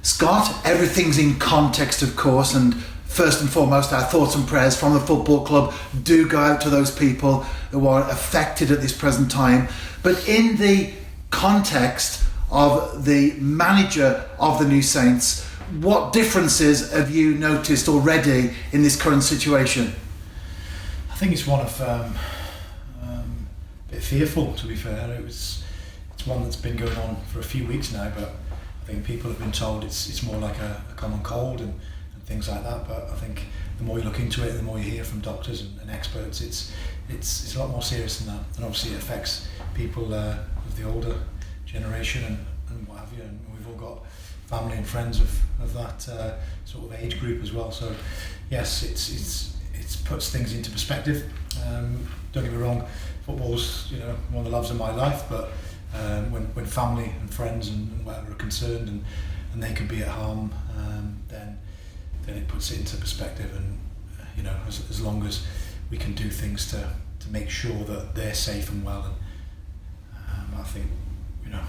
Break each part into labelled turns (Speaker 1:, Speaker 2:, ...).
Speaker 1: Scott, everything's in context, of course, and first and foremost, our thoughts and prayers from the football club do go out to those people who are affected at this present time. But in the context of the manager of the New Saints, what differences have you noticed already in this current situation?
Speaker 2: I think it's one of a bit fearful, to be fair. It's one that's been going on for a few weeks now, but I think people have been told it's more like a common cold and things like that. But I think the more you look into it, the more you hear from doctors and experts, it's a lot more serious than that. And obviously it affects people of the older generation and what have you. And we've all got family and friends of that sort of age group as well. So yes, it puts things into perspective. Don't get me wrong, football's one of the loves of my life, but when family and friends and whatever are concerned and they could be at harm, then it puts it into perspective. And as long as we can do things to make sure that they're safe and well, and I think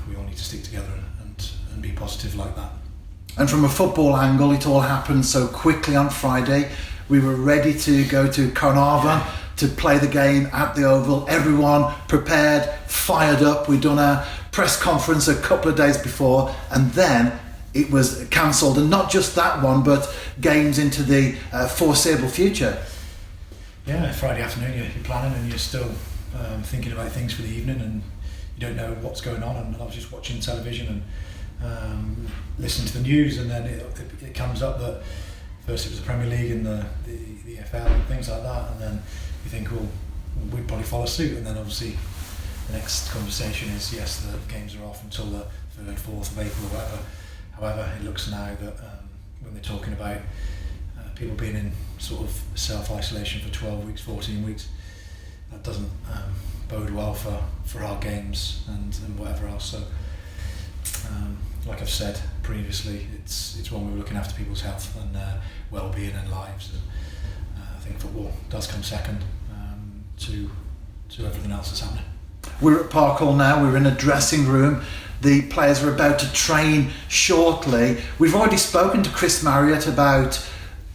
Speaker 2: we all need to stick together and be positive like that.
Speaker 1: And from a football angle, it all happened so quickly on Friday. We were ready to go to Carnarvon to play the game at the Oval. Everyone prepared, fired up. We'd done a press conference a couple of days before, and then it was cancelled. And not just that one, but games into the foreseeable future.
Speaker 2: Yeah, Friday afternoon you're planning and you're still thinking about things for the evening, and you don't know what's going on. And I was just watching television and listening to the news, and then it comes up that first it was the Premier League and the EFL and things like that, and then you think, well, we'd probably follow suit. And then obviously the next conversation is, yes, the games are off until the 3rd, 4th of April or whatever. However, it looks now that when they're talking about people being in sort of self-isolation for 12 weeks, 14 weeks, that doesn't bode well for our games and whatever else. So like I've said previously, it's one we're looking after people's health and well-being and lives, and I think football does come second to everything else that's happening.
Speaker 1: We're at Parkhall now. We're in a dressing room. The players are about to train shortly. We've already spoken to Chris Marriott about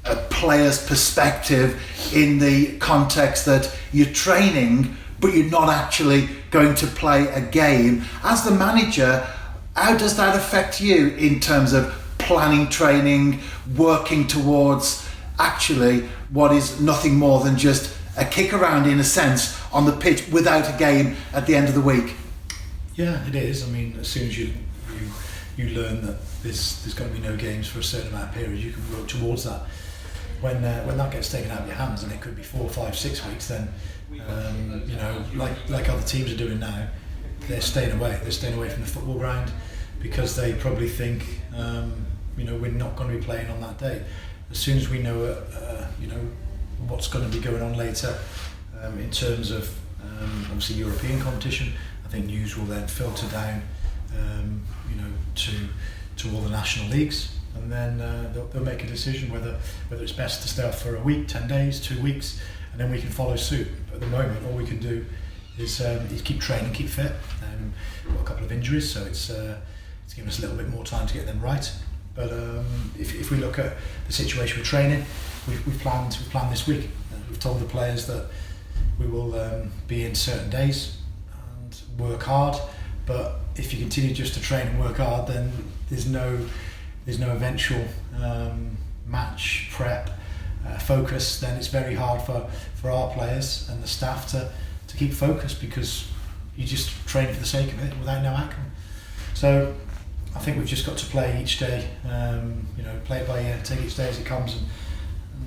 Speaker 1: a player's perspective in the context that you're training but you're not actually going to play a game. As the manager, how does that affect you in terms of planning training, working towards actually what is nothing more than just a kick around, in a sense, on the pitch without a game at the end of the week?
Speaker 2: Yeah, it is. I mean, as soon as you learn that there's going to be no games for a certain amount of period, you can work towards that. When that gets taken out of your hands, and it could be 4, 5, 6 weeks, then like other teams are doing now, they're staying away. They're staying away from the football ground because they probably think we're not going to be playing on that day. As soon as we know what's going to be going on later in terms of obviously European competition, I think news will then filter down to all the national leagues, and then they'll make a decision whether it's best to stay off for a week, 10 days, 2 weeks, and then we can follow suit. But at the moment, all we can do is keep training, keep fit. We've got a couple of injuries, so it's given us a little bit more time to get them right. But if we look at the situation with training, we've planned this week. We've told the players that we will be in certain days and work hard. But if you continue just to train and work hard, then there's no eventual match prep focus. Then it's very hard for our players and the staff to keep focused, because you just train for the sake of it without no outcome. So I think we've just got to play each day, play it by ear, take each day as it comes,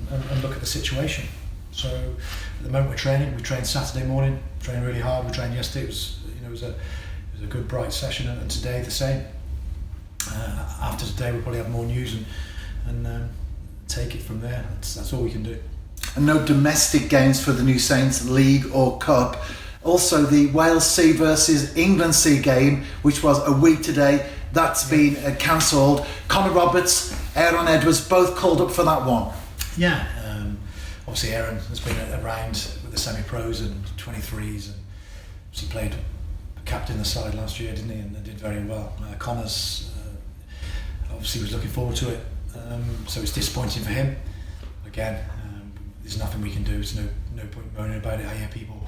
Speaker 2: and look at the situation. So at the moment we trained Saturday morning, trained really hard. We trained yesterday. It was a good bright session, and today the same. After today we'll probably have more news and take it from there. That's all we can do.
Speaker 1: And no domestic games for the New Saints, League or Cup. Also the Wales C versus England C game, which was a week today, that's been cancelled. Connor Roberts, Aaron Edwards, both called up for that one.
Speaker 2: Yeah, obviously Aaron has been around with the semi-pros and 23s, and he played captain the side last year, didn't he, and did very well. Connor's obviously was looking forward to it. So it's disappointing for him. Again, there's nothing we can do. There's no point moaning about it. I hear people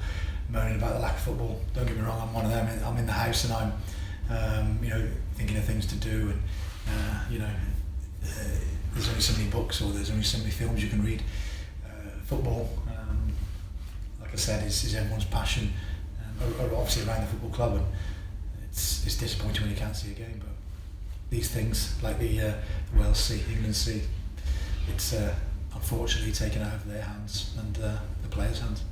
Speaker 2: moaning about the lack of football. Don't get me wrong, I'm one of them. I'm in the house and I'm thinking of things to do, and there's only so many books or there's only so many films you can read. Football, like I said, is everyone's passion, obviously around the football club, and it's disappointing when you can't see a game. But these things, like the Wales Sea, England Sea, it's unfortunately taken out of their hands and the players' hands.